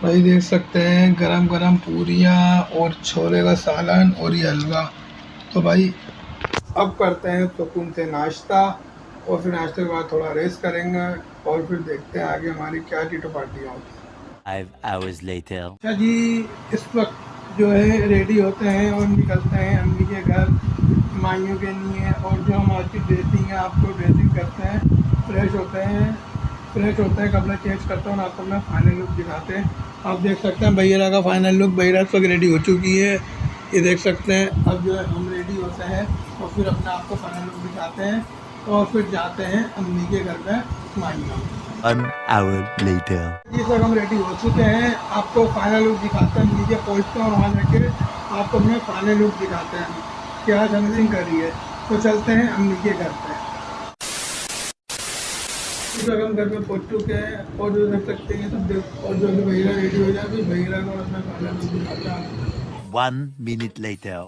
भाई देख सकते हैं गरम गरम पूरियाँ और छोले का सालन और ये हलवा। तो भाई अब करते हैं सुकून से नाश्ता और फिर नाश्ते के बाद थोड़ा रेस्ट करेंगे और फिर देखते हैं आगे हमारी क्या टीटो पार्टियाँ होती हैं। 5 hours later. अच्छा जी, इस वक्त जो है रेडी होते हैं और निकलते हैं अम्मी के घर माइयों के लिए। और जो हमारी ड्रेसिंग है आपको ड्रेसिंग करते हैं, फ्रेश होते हैं कपड़े चेंज करते हैं और आपको अपना फाइनल लुक दिखाते हैं। आप देख सकते हैं भैया का फाइनल लुक। भैया इस वक्त रेडी हो चुकी है, ये देख सकते हैं। अब जो है हम रेडी होते हैं और फिर अपने आप को फाइनल लुक दिखाते हैं और फिर जाते हैं अम्मी के घर पे माइयों। 1 hour later. ये सब हम रेडी हो चुके हैं, आपको फाइनल लुक दिखाते हैं। नीचे पहुँचते हैं और वहाँ जाके आपको अपना फाइनल लुक दिखाते हैं क्या समथिंग करी है। तो चलते हैं अम्मी के घर पे। इस वक्त हम घर पे पहुँच चुके हैं और जो देख सकते हैं सब और जो भैया रेडी हो जाए फिर भैया को अपना फाइनल लुक दिखाते हैं। 1 minute later.